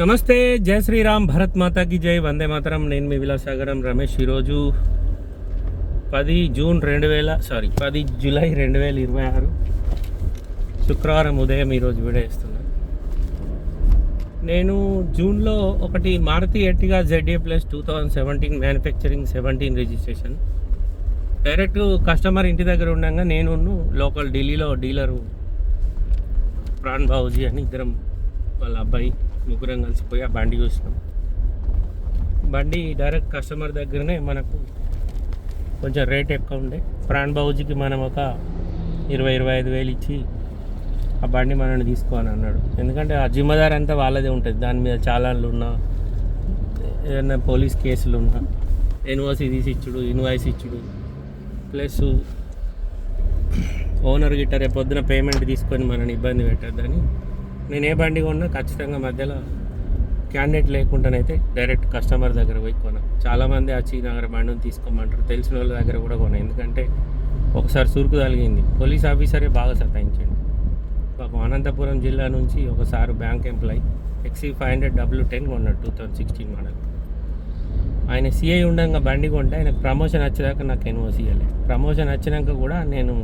నమస్తే, జై శ్రీరామ్, భరత్ మాతాకి జై, వందే మాతరం. నేను మీ విలాసాగరం రమేష్. ఈరోజు 10 జూలై 2026 శుక్రవారం ఉదయం ఈరోజు వీడియో ఇస్తున్నాను. నేను జూన్లో ఒకటి Maruti Ertiga ZA plus 2017 manufacturing 17 registration direct customer ఇంటి దగ్గర ఉండగా నేను లోకల్ ఢిల్లీలో డీలరు ప్రాణ్ బాబుజీ అని ఇద్దరం వాళ్ళ అబ్బాయి ముగ్గురం కలిసిపోయి ఆ బండి చూసినాం. బండి డైరెక్ట్ కస్టమర్ దగ్గరనే మనకు కొంచెం రేట్ ఎక్కువ ఉండే. ప్రాణ్ బాబుజీకి మనం ఒక 20-25 వేలు ఇచ్చి ఆ బండి మనల్ని తీసుకోని అన్నాడు. ఎందుకంటే ఆ జిమ్మదారి అంతా వాళ్ళదే ఉంటుంది. దాని మీద చాలాన్లు ఉన్నా, ఏదైనా పోలీస్ కేసులు ఉన్నా, ఎన్ఓసి తీసి ఇచ్చుడు, ఇన్వాయిస్ ఇచ్చుడు, ప్లస్ ఓనర్ గిట్ట రేపు పొద్దున పేమెంట్ తీసుకొని మనని ఇబ్బంది పెట్టద్దని నేను ఏ బండి కొన్నా ఖచ్చితంగా మధ్యలో క్యాండిడేట్ లేకుండానైతే డైరెక్ట్ కస్టమర్ దగ్గర పోయి కొన్నా. చాలామంది ఆ చీనగర్ బండిని తీసుకోమంటారు, తెలిసిన వాళ్ళ దగ్గర కూడా కొన్నా. ఎందుకంటే ఒకసారి సురుకు తగిలింది, పోలీస్ ఆఫీసరే బాగా సతాయించండి. పాపం అనంతపురం జిల్లా నుంచి ఒకసారి బ్యాంక్ ఎంప్లాయీ XC500 W10 కొన్నాడు, 2016 మోడల్. ఆయన CI ఉండగా బండి కొంటే ఆయనకు ప్రమోషన్ వచ్చేదాకా నాకు ఎన్ఓసి ఇవ్వలేదు. ప్రమోషన్ వచ్చినాక కూడా నేను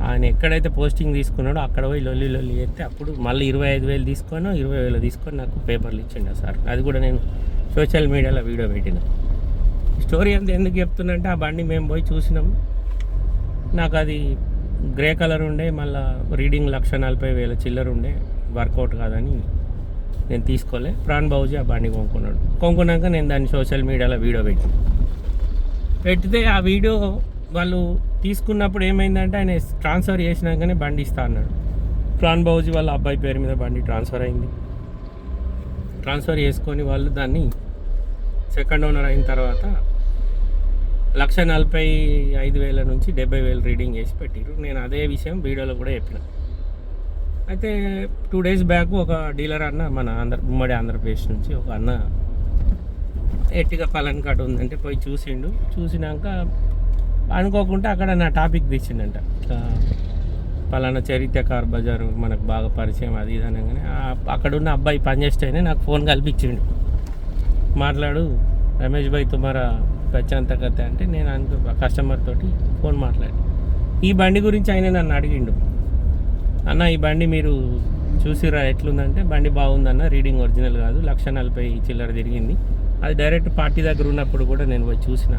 ఆయన ఎక్కడైతే పోస్టింగ్ తీసుకున్నాడో అక్కడ పోయి లొల్లి చేస్తే అప్పుడు మళ్ళీ 25 వేలు తీసుకొని 20 వేలు తీసుకొని నాకు పేపర్లు ఇచ్చిండు సార్. అది కూడా నేను సోషల్ మీడియాలో వీడియో పెట్టిన. స్టోరీ అంతా ఎందుకు చెప్తున్నంటే ఆ బండి మేము పోయి చూసినాం. నాకు అది గ్రే కలర్ ఉండే, మళ్ళీ రీడింగ్ 1,40,000 చిల్లర ఉండే, వర్కౌట్ కాదని నేను తీసుకోలే. ప్రాణ్ బాబుజీ ఆ బండి కొనుక్కున్నాక నేను దాన్ని సోషల్ మీడియాలో వీడియో పెడితే ఆ వీడియో వాళ్ళు తీసుకున్నప్పుడు ఏమైందంటే ఆయన ట్రాన్స్ఫర్ చేసినాకనే బండి ఇస్తా అన్నాడు. ప్రాణ్ బాబుజీ వాళ్ళ అబ్బాయి పేరు మీద బండి ట్రాన్స్ఫర్ అయింది. ట్రాన్స్ఫర్ చేసుకొని వాళ్ళు దాన్ని సెకండ్ ఓనర్ అయిన తర్వాత 1,45,000 నుంచి 70,000 రీడింగ్ చేసి పెట్టారు. నేను అదే విషయం వీడియోలో కూడా చెప్పిన. అయితే 2 days బ్యాక్ ఒక డీలర్ అన్న మన ఉమ్మడి ఆంధ్రప్రదేశ్ నుంచి ఒక అన్న ఎట్టిగా పలాన్ కార్డు ఉందంటే పోయి చూసినాక అనుకోకుండా అక్కడ నా టాపిక్ తెచ్చిండంట. పలానా చరిత్ర కార్ బజారు మనకు బాగా పరిచయం, అది ఇది అనగానే అక్కడున్న అబ్బాయి పనిచేస్తే నాకు ఫోన్ కల్పించిండు. మాట్లాడు రమేష్ భాయ్ తుమారా ప్రశాంత కథ అంటే నేను కస్టమర్ తోటి ఫోన్ మాట్లాడి ఈ బండి గురించి ఆయన నన్ను అడిగిండు. అన్న ఈ బండి మీరు చూసిరా ఎట్లుందంటే బండి బాగుందన్న, రీడింగ్ ఒరిజినల్ కాదు, 1,40,000 చిల్లర తిరిగింది. అది డైరెక్ట్ పార్టీ దగ్గర ఉన్నప్పుడు కూడా నేను పోయి చూసిన,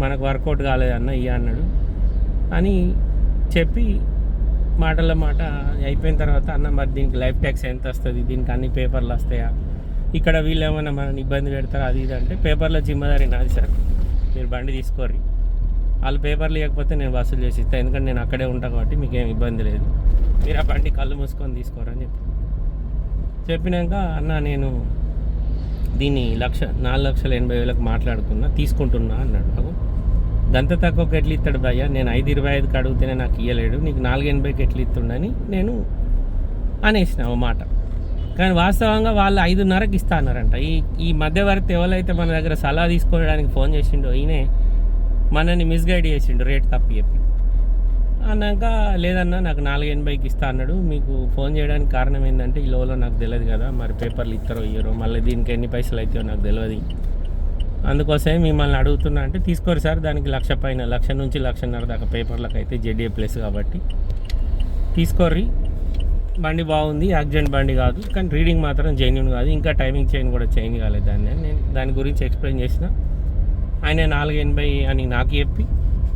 మనకు వర్కౌట్ కాలేదన్న ఇయ్య అన్నాడు అని చెప్పి మాటల మాట అయిపోయిన తర్వాత అన్న మరి దీనికి లైఫ్ ట్యాక్స్ ఎంత వస్తుంది, దీనికి అన్ని పేపర్లు వస్తాయా, ఇక్కడ వీళ్ళు ఏమైనా మనని ఇబ్బంది పెడతారా, అది ఇది అంటే పేపర్ల జిమ్మదారి నాది సార్, మీరు బండి తీసుకోర్రి, వాళ్ళు పేపర్లు ఇవ్వకపోతే నేను వసూలు చేసి ఇస్తాను, ఎందుకంటే నేను అక్కడే ఉంటాను కాబట్టి మీకు ఏం ఇబ్బంది లేదు, మీరు ఆ బండి కళ్ళు మూసుకొని తీసుకోరని చెప్పినాక అన్న నేను దీన్ని 4,80,000 మాట్లాడుకున్నా, తీసుకుంటున్నా అన్నాడు. గంత తక్కువకి ఎట్లా ఇస్తాడు భయ్యా, నేను 5,25కి అడిగితేనే నాకు ఇవ్వలేడు, నీకు 4,80కి ఎట్లా ఇస్తుండని నేను అనేసిన ఓ మాట. కానీ వాస్తవంగా వాళ్ళు 5,5కి ఇస్తా అన్నారంట. ఈ మధ్యవర్తి ఎవరైతే మన దగ్గర సలహా తీసుకోవడానికి ఫోన్ చేసిండో ఈయనే మనని మిస్గైడ్ చేసిండు, రేట్ తప్పి చెప్పి. అన్నాక లేదన్నా నాకు 4,80కి ఇస్తా అన్నాడు. మీకు ఫోన్ చేయడానికి కారణం ఏంటంటే ఈ లోలో నాకు తెలియదు కదా, మరి పేపర్లు ఇస్తారో ఇయ్యరో, మళ్ళీ దీనికి ఎన్ని పైసలు అవుతాయో నాకు తెలియదు, అందుకోసమే మిమ్మల్ని అడుగుతున్నా అంటే తీసుకోరు సార్, దానికి 1,00,000 పైన, 1,00,000 నుంచి 1,50,000 దాకా పేపర్లకు అయితే ZA ప్లస్ కాబట్టి తీసుకోర్రి, బండి బాగుంది, యాక్సిడెంట్ బండి కాదు, కానీ రీడింగ్ మాత్రం జెన్యూన్ కాదు, ఇంకా టైమింగ్ చైన్ కూడా చేంజ్ కాలేదు దాన్ని. నేను దాని గురించి ఎక్స్ప్లెయిన్ చేసిన. ఆయన 4,80 అని నాకు చెప్పి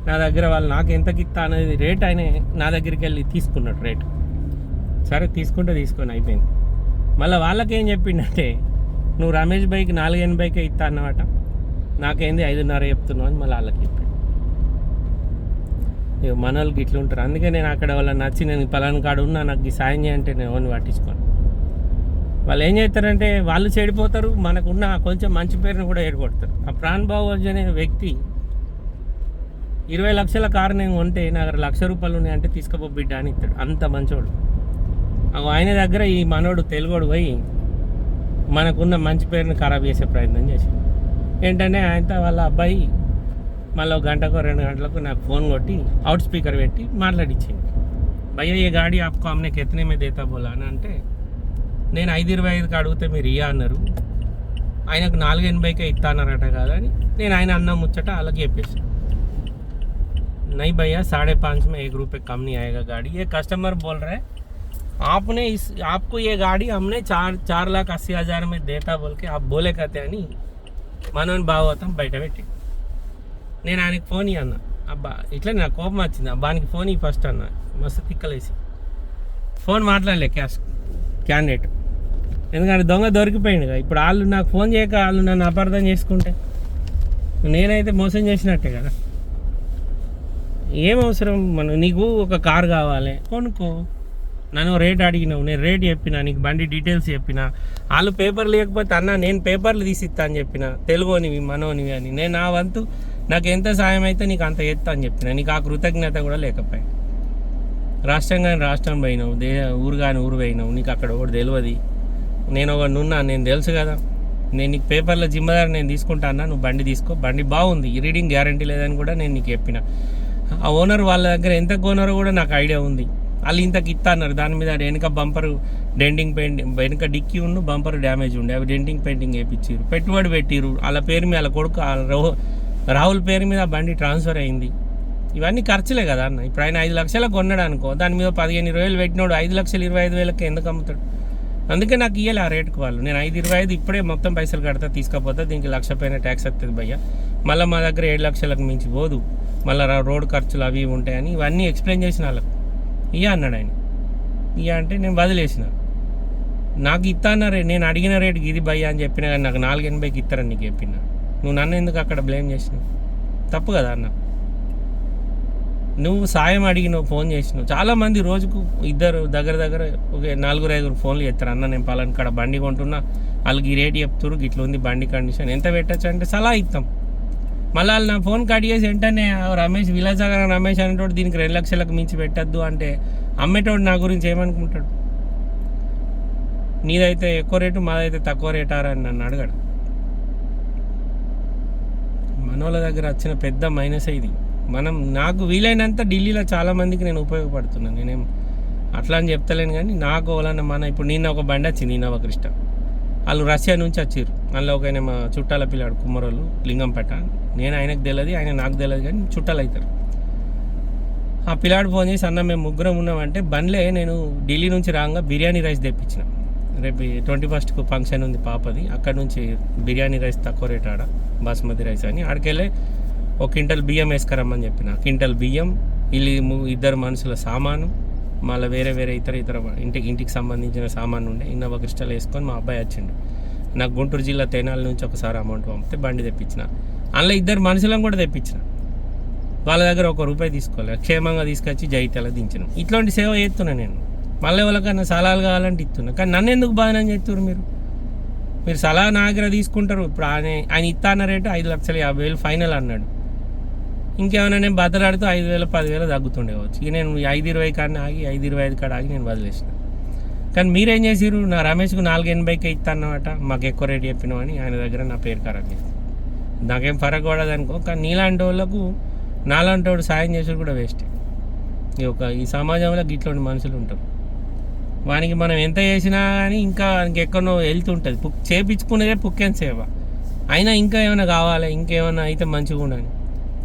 నా దగ్గర వాళ్ళు నాకు ఎంతకి ఇస్తా అనేది రేట్ ఆయన నా దగ్గరికి వెళ్ళి తీసుకున్నాడు రేటు. సరే తీసుకొని అయిపోయింది. మళ్ళీ వాళ్ళకేం చెప్పిండంటే నువ్వు రమేష్ భాయ్కి 4,80కే ఇస్తా అన్నమాట, నాకేంది 5,500 చెప్తున్నావు అని మళ్ళీ వాళ్ళకి చెప్పాడు. ఇక మన వాళ్ళకి ఇట్లా ఉంటారు. అందుకే నేను అక్కడ వాళ్ళని నచ్చి నేను పలానా కాడు ఉన్నా నాకు ఈ సాయం చేయంటే నేను ఎవరిని పట్టించుకోను. వాళ్ళు ఏం చేస్తారంటే వాళ్ళు చెడిపోతారు, మనకున్న కొంచెం మంచి పేరుని కూడా ఏడుకొడతారు. ఆ ప్రాణ్ బాబుజీ అనే వ్యక్తి 20 లక్షల కారు నేను కొంటే నా దగ్గర ₹1,00,000 ఉన్నాయంటే తీసుకుపో బిడ్డ అని ఇస్తాడు, అంత మంచోడు. ఆయన దగ్గర ఈ మనోడు తెలుగోడు పోయి మనకున్న మంచి పేరుని ఖరాబ్ చేసే ప్రయత్నం చేశాడు. ఏంటంటే ఆయనతో వాళ్ళ అబ్బాయి మళ్ళీ 1 గంటకో 2 గంటలకు నాకు ఫోన్ కొట్టి అవుట్ స్పీకర్ పెట్టి మాట్లాడించింది. భయ్యా ये गाड़ी आपको हमने कितने में देता बोला ना అంటే నేను 5.25కి అడిగితే మీరు ఇయ్య అన్నారు, ఆయనకు 4.80కే ఇస్తా అన్నారట కదా అని నేను ఆయన అన్న ముచ్చట వాళ్ళకి చెప్పేసి, नहीं भैया 5.5 में 1 रुपये कम नहीं आएगा गाड़ी। ये कस्टमर बोल रहे हैं आपने आपको ये गाड़ी हमने 4,80,000 में देता बोल के आप बोले कहते हैं नहीं మనోని బాగోతాం బయట పెట్టి. నేను ఆయనకి ఫోన్ ఇయ్య అన్న, అబ్బా ఇట్లా నాకు కోపం వచ్చింది, అబ్బానికి ఫోన్ ఇయ్యి ఫస్ట్ అన్న, మస్తు తిక్కలేసి ఫోన్ మాట్లాడలే క్యాండిడేట్, ఎందుకంటే దొంగ దొరికిపోయింది కదా. ఇప్పుడు వాళ్ళు నాకు ఫోన్ చేయక వాళ్ళు నన్ను అపార్థం చేసుకుంటే నేనైతే మోసం చేసినట్టే కదా. ఏం అవసరం, నీకు ఒక కార్ కావాలి కొనుక్కో, నన్ను రేట్ అడిగినావు, నేను రేట్ చెప్పిన, నీకు బండి డీటెయిల్స్ చెప్పిన, వాళ్ళు పేపర్ లేకపోతే అన్న నేను పేపర్లు తీసిస్తా అని చెప్పిన, తెలుగునివి మనోనివి అని. నేను నా వంతు నాకు ఎంత సాయం అయితే నీకు అంత ఎత్తా అని చెప్పిన, నీకు ఆ కృతజ్ఞత కూడా లేకపోయా. రాష్ట్రం కానీ రాష్ట్రం పోయినావు, ఊరు కానీ ఊరు పోయినావు, నీకు అక్కడ ఒకటి తెలియదు, నేను ఒకటి ఉన్నా, నేను తెలుసు కదా, నేను నీకు పేపర్ల జిమ్మదారి నేను తీసుకుంటా అన్నా, నువ్వు బండి తీసుకో, బండి బాగుంది, రీడింగ్ గ్యారంటీ లేదని కూడా నేను నీకు చెప్పిన. ఆ ఓనర్ వాళ్ళ దగ్గర ఎంత ఓనర్ కూడా నాకు ఐడియా ఉంది, వాళ్ళు ఇంతకు ఇస్తా అన్నారు. దాని మీద వెనక బంపర్ డెంటింగ్ పెయింటింగ్, వెనక డిక్కీ ఉన్న బంపర్ డ్యామేజ్ ఉండే, అవి డెంటింగ్ పెయింటింగ్ వేయించారు, పెట్టుబడి పెట్టిరు, వాళ్ళ పేరు మీద వాళ్ళ కొడుకు రాహుల్ పేరు మీద బండి ట్రాన్స్ఫర్ అయింది. ఇవన్నీ ఖర్చులే కదా అన్న. ఇప్పుడు ఆయన 5 లక్షలకు కొన్నాడు అనుకో, దాని మీద 15-20 పెట్టినాడు, 5,25,000 ఎందుకు అమ్ముతాడు? అందుకే నాకు ఇవ్వాలి ఆ రేటుకు వాళ్ళు. నేను 5.25 ఇప్పుడే మొత్తం పైసలు కడతా, తీసుకపోతే దీనికి 1,00,000 పైన ట్యాక్స్ వస్తుంది భయ్య, మళ్ళీ మా దగ్గర 7 లక్షలకు మించి పోదు, మళ్ళీ రోడ్ ఖర్చులు అవి ఉంటాయని ఇవన్నీ ఎక్స్ప్లెయిన్ చేసిన వాళ్ళకు. ఇయ్య అన్నాడు ఆయన, ఇయ్య అంటే నేను వదిలేసిన. నాకు ఇస్తా అన్నారే, నేను అడిగిన రేటుకి ఇది భయ్య అని చెప్పినా కానీ నాకు 4.80కి ఇస్తారని నీకు చెప్పిన. నువ్వు నన్ను ఎందుకు అక్కడ బ్లేమ్ చేసినావు? తప్పు కదా అన్న. నువ్వు సాయం అడిగినావు, ఫోన్ చేసినావు. చాలామంది రోజుకు దగ్గర ఒక 4-5 ఫోన్లు చేస్తారు, అన్న నేను పలానా కాడ బండి కొంటున్నా, వాళ్ళకి ఈ రేటు చెప్తారు, ఇట్లా ఉంది బండి కండిషన్, ఎంత పెట్టచ్చు అంటే సలహా ఇస్తాం. మళ్ళీ వాళ్ళు నా ఫోన్ కట్ చేసి వెంటనే రమేష్ విలాసాగర్ రమేష్ అనేటోడు దీనికి 2 లక్షలకు మించి పెట్టద్దు అంటే అమ్మేటోడు నా గురించి ఏమనుకుంటాడు? నీదైతే ఎక్కువ రేటు, మాదైతే తక్కువ రేటారా అని నన్ను అడగడు. మనోళ్ళ దగ్గర వచ్చిన పెద్ద మైనస్ ఇది. నాకు వీలైనంత ఢిల్లీలో చాలామందికి నేను ఉపయోగపడుతున్నాను, నేనేం అట్లా అని చెప్తలేను కానీ నాకు వాళ్ళన్న ఇప్పుడు నిన్న ఒక బండి వచ్చింది, ఇన్నోవా క్రిస్టా, వాళ్ళు రష్యా నుంచి వచ్చారు. అందులో ఒక ఆయన మా చుట్టాల పిల్లాడు కుమ్మరోళ్ళు లింగంపేట, నేను ఆయనకు తెలియదు, ఆయన నాకు తెలియదు కానీ చుట్టాలు అవుతారు. ఆ పిల్లాడు ఫోన్ చేసి అన్న మేము ముగ్గురం ఉన్నామంటే బండ్లే నేను ఢిల్లీ నుంచి రాగా బిర్యానీ రైస్ తెప్పించిన, రేపు 21కు ఫంక్షన్ ఉంది పాపది, అక్కడ నుంచి బిర్యానీ రైస్ తక్కువ రేట్ ఆడ బాస్మతి రైస్ అని, ఆడికెళ్ళి 1 క్వింటల్ బియ్యం వేసుకురమ్మని చెప్పిన. క్వింటల్ బియ్యం, ఇద్దరు మనుషుల సామాను, మళ్ళీ వేరే ఇతర ఇంటికి సంబంధించిన సామాను ఉండే, ఇన్నోవా క్రిస్టల్ వేసుకొని మా అబ్బాయి వచ్చిండు. నాకు గుంటూరు జిల్లా తెనాలి నుంచి ఒకసారి అమౌంట్ పంపితే బండి తెప్పించిన. అందులో 2 మనుషులను కూడా తెప్పించిన, వాళ్ళ దగ్గర ₹1 తీసుకోలేదు, క్షేమంగా తీసుకొచ్చి జైత్యాల దించిన. ఇట్లాంటి సేవ చేస్తున్నా నేను. మళ్ళీ వాళ్ళకన్నా సలహాలు కావాలంటే ఇస్తున్నా, కానీ నన్ను ఎందుకు బాధనని చెప్తున్నారు మీరు సలహా నా దగ్గర తీసుకుంటారు. ఇప్పుడు ఆయన ఇస్తా అన్న రేటు 5,50,000 ఫైనల్ అన్నాడు. ఇంకేమైనా నేను బతలాడుతూ 5,000-10,000 తగ్గుతుండే కావచ్చు. ఇక నేను 5.20 కాడ ఆగి 5.25 కాడ ఆగి నేను వదిలేసిన. కానీ మీరేం చేసిరు, నా రమేష్కు 4.80కే ఇస్తా అన్నమాట, మాకు ఎక్కువ రేటు చెప్పినావు అని ఆయన దగ్గర నా పేరు ఖరాబ్ చేసి. నాకేం ఫరక్ పడదు అనుకో, కానీ నీలాంటి వాళ్ళకు నాలాంటి వాడు సాయం చేసేది కూడా వేస్ట్. ఈ సమాజంలో గిట్లాంటి మనుషులు ఉంటారు. వానికి మనం ఎంత చేసినా కానీ ఇంకా ఎక్కడో వెళ్తుంటుంది. చేపించుకునేదే పుక్కేం సేవ, అయినా ఇంకా ఏమైనా కావాలి, ఇంకేమైనా అయితే మంచిగా ఉండని.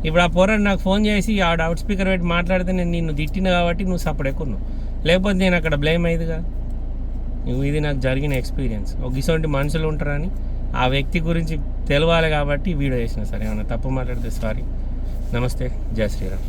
ఇప్పుడు ఆ పోరాడు నాకు ఫోన్ చేసి ఆడ అవుట్ స్పీకర్ పెట్టి మాట్లాడితే నేను నిన్ను తిట్టిన కాబట్టి నువ్వు సపోర్ట్ ఎక్కున్నావు, లేకపోతే నేను అక్కడ బ్లేమ్ అయ్యేదిగా. ఇది నాకు జరిగిన ఎక్స్పీరియన్స్. ఇటువంటి మనుషులు ఉంటారని ఆ వ్యక్తి గురించి తెలవాలి కాబట్టి వీడియో చేసిన. సరే ఏమన్నా తప్పు మాట్లాడితే సారీ. నమస్తే, జై శ్రీరామ్.